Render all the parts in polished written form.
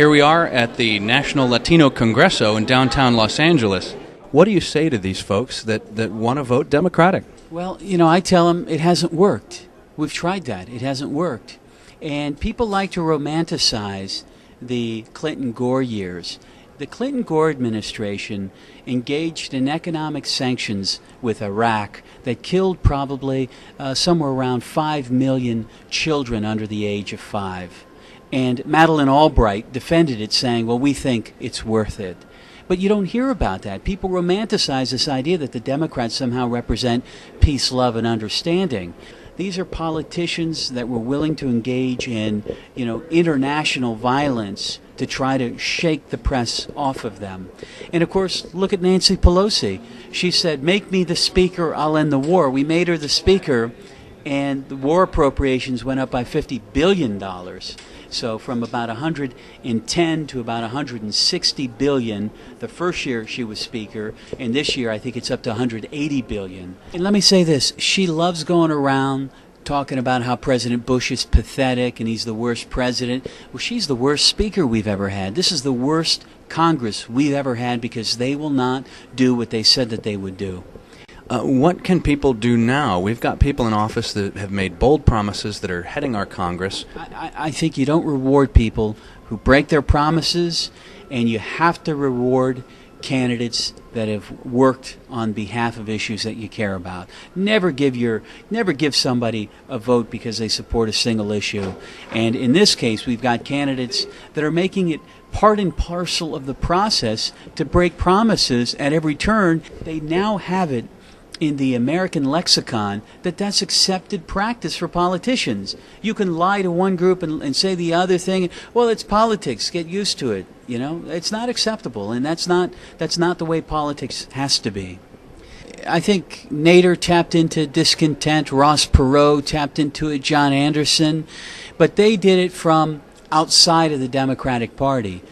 Here we are at the National Latino Congreso in downtown Los Angeles. What do you say to these folks that want to vote Democratic? Well, I tell them it hasn't worked. We've tried that. It hasn't worked. And people like to romanticize the Clinton-Gore years. The Clinton-Gore administration engaged in economic sanctions with Iraq that killed probably somewhere around 5 million children under the age of 5. And Madeleine Albright defended it, saying, well, we think it's worth it. But you don't hear about that. People romanticize this idea that the Democrats somehow represent peace, love, and understanding. These are politicians that were willing to engage in, international violence to try to shake the press off of them. And of course, look at Nancy Pelosi. She said, make me the speaker, I'll end the war. We made her the speaker, and the war appropriations went up by $50 billion. So from about 110 to about 160 billion the first year she was speaker, and this year I think it's up to 180 billion. And let me say this, she loves going around talking about how President Bush is pathetic and he's the worst president. Well, she's the worst speaker we've ever had. This is the worst Congress we've ever had because they will not do what they said that they would do. What can people do now? We've got people in office that have made bold promises that are heading our Congress. I think you don't reward people who break their promises, and you have to reward candidates that have worked on behalf of issues that you care about. Never give somebody a vote because they support a single issue. And in this case, we've got candidates that are making it part and parcel of the process to break promises at every turn. They now have it in the American lexicon that's accepted practice for politicians. You can lie to one group and say the other thing. Well, it's politics. Get used to it. It's not acceptable, and that's not the way politics has to be. I think Nader tapped into discontent. Ross Perot tapped into it. John Anderson, but they did it from outside of the Democratic Party.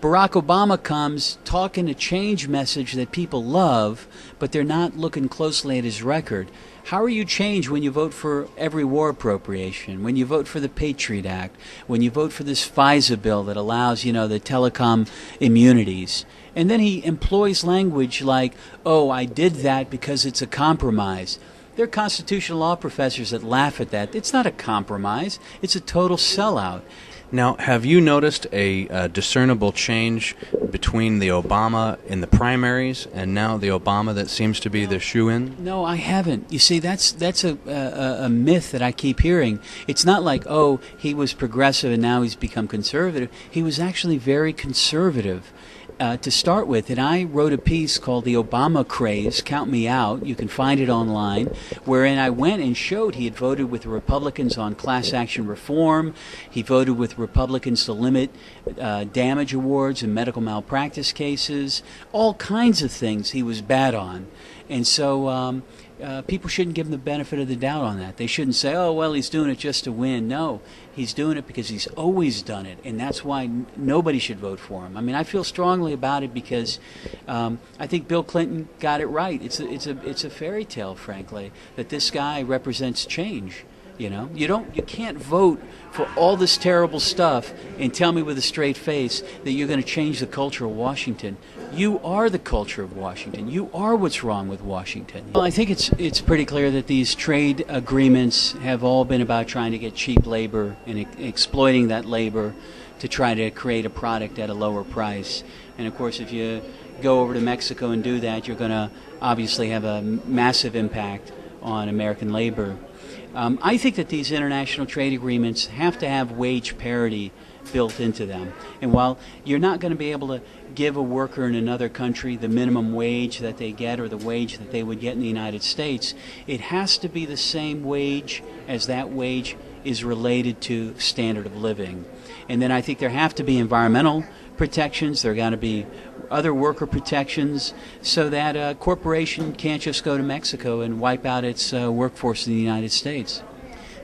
Barack Obama comes talking a change message that people love, but they're not looking closely at his record. How are you changed when you vote for every war appropriation, when you vote for the Patriot Act, when you vote for this FISA bill that allows, the telecom immunities? And then he employs language like, oh, I did that because it's a compromise. There are constitutional law professors that laugh at that. It's not a compromise. It's a total sellout. Now, have you noticed a discernible change between the Obama in the primaries and now the Obama that seems to be the shoo-in? No, I haven't. You see, that's a myth that I keep hearing. It's not like, oh, he was progressive and now he's become conservative. He was actually very conservative to start with, and I wrote a piece called The Obama Craze, Count Me Out, you can find it online, wherein I went and showed he had voted with the Republicans on class action reform, he voted with Republicans to limit damage awards in medical malpractice cases, all kinds of things he was bad on. And so people shouldn't give him the benefit of the doubt on that. They shouldn't say, oh, well, he's doing it just to win. No, he's doing it because he's always done it, and that's why nobody should vote for him. I mean, I feel strongly about it because I think Bill Clinton got it right. It's a fairy tale, frankly, that this guy represents change. You can't vote for all this terrible stuff and tell me with a straight face that you're going to change the culture of Washington. You are the culture of Washington. You are what's wrong with Washington. Well, I think it's pretty clear that these trade agreements have all been about trying to get cheap labor and exploiting that labor to try to create a product at a lower price. And of course, if you go over to Mexico and do that, you're going to obviously have a massive impact on American labor. I think that these international trade agreements have to have wage parity built into them. And while you're not going to be able to give a worker in another country the minimum wage that they get or the wage that they would get in the United States, it has to be the same wage as that wage is related to standard of living. And then I think there have to be environmental protections. There got to be other worker protections so that a corporation can't just go to Mexico and wipe out its workforce in the United States.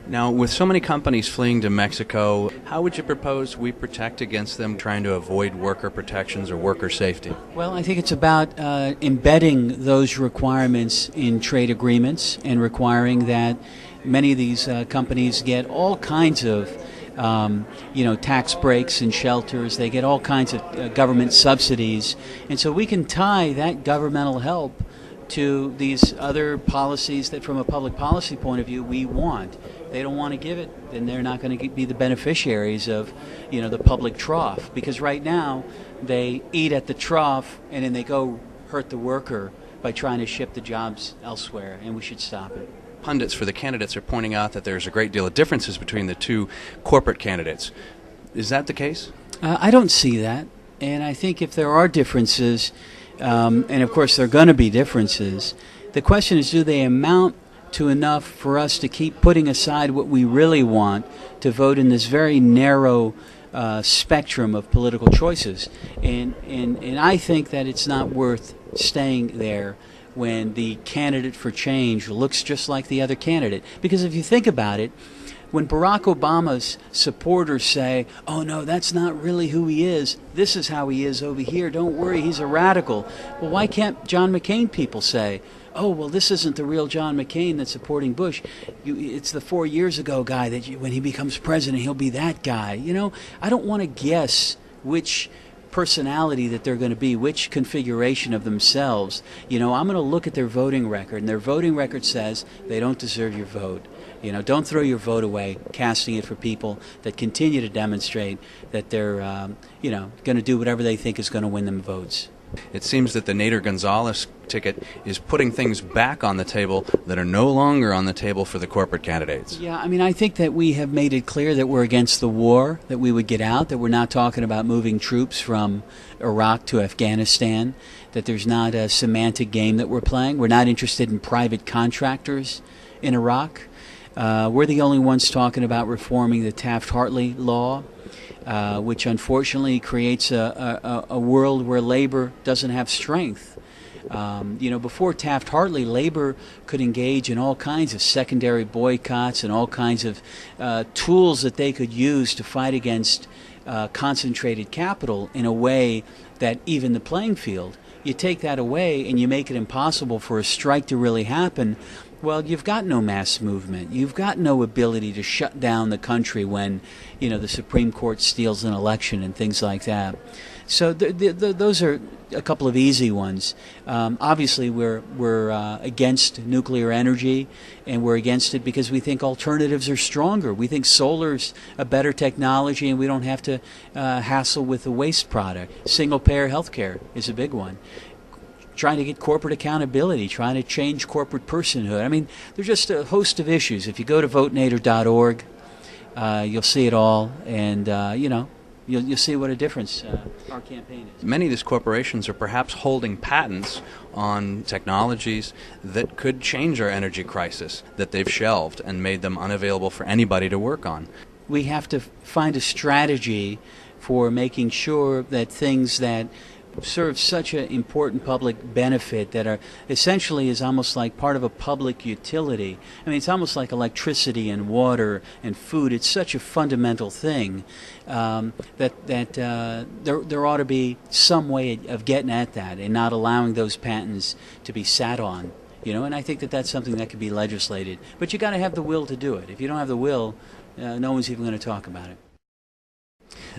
Now, with so many companies fleeing to Mexico, how would you propose we protect against them trying to avoid worker protections or worker safety? Well, I think it's about embedding those requirements in trade agreements and requiring that many of these companies get all kinds of tax breaks and shelters. They get all kinds of government subsidies. And so we can tie that governmental help to these other policies that from a public policy point of view we want. They don't want to give it, then they're not going to be the beneficiaries of, the public trough. Because right now they eat at the trough and then they go hurt the worker by trying to ship the jobs elsewhere, and we should stop it. Pundits for the candidates are pointing out that there's a great deal of differences between the two corporate candidates. Is that the case? I don't see that. And I think if there are differences, and of course there are going to be differences, the question is, do they amount to enough for us to keep putting aside what we really want to vote in this very narrow spectrum of political choices? And I think that it's not worth staying there when the candidate for change looks just like the other candidate. Because if you think about it, when Barack Obama's supporters say, oh no, that's not really who he is, this is how he is over here, don't worry, he's a radical. Well, why can't John McCain people say, oh, well, this isn't the real John McCain that's supporting Bush. It's the 4 years ago guy that when he becomes president, he'll be that guy. I don't want to guess which personality that they're going to be, which configuration of themselves. I'm going to look at their voting record, and their voting record says they don't deserve your vote. Don't throw your vote away, casting it for people that continue to demonstrate that they're, going to do whatever they think is going to win them votes. It seems that the Nader Gonzales ticket is putting things back on the table that are no longer on the table for the corporate candidates. Yeah, I think that we have made it clear that we're against the war, that we would get out, that we're not talking about moving troops from Iraq to Afghanistan, that there's not a semantic game that we're playing. We're not interested in private contractors in Iraq. We're the only ones talking about reforming the Taft-Hartley law, which unfortunately creates a world where labor doesn't have strength. Before Taft-Hartley, labor could engage in all kinds of secondary boycotts and all kinds of tools that they could use to fight against concentrated capital in a way that even the playing field. You take that away and you make it impossible for a strike to really happen. Well, you've got no mass movement. You've got no ability to shut down the country when, the Supreme Court steals an election and things like that. So those are a couple of easy ones. Obviously, we're against nuclear energy, and we're against it because we think alternatives are stronger. We think solar's a better technology, and we don't have to hassle with the waste product. Single-payer health care is a big one. Trying to get corporate accountability, trying to change corporate personhood. There's just a host of issues. If you go to votenader.org, you'll see it all, and you'll see what a difference our campaign is. Many of these corporations are perhaps holding patents on technologies that could change our energy crisis that they've shelved and made them unavailable for anybody to work on. We have to find a strategy for making sure that things that serve such an important public benefit that are essentially is almost like part of a public utility. It's almost like electricity and water and food. It's such a fundamental thing that there ought to be some way of getting at that and not allowing those patents to be sat on. And I think that that's something that could be legislated. But you got to have the will to do it. If you don't have the will, no one's even going to talk about it.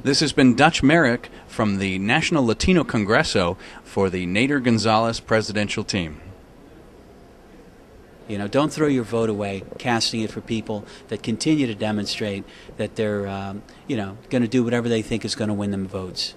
This has been Dutch Merrick from the National Latino Congreso for the Nader Gonzales presidential team. Don't throw your vote away, casting it for people that continue to demonstrate that they're, going to do whatever they think is going to win them votes.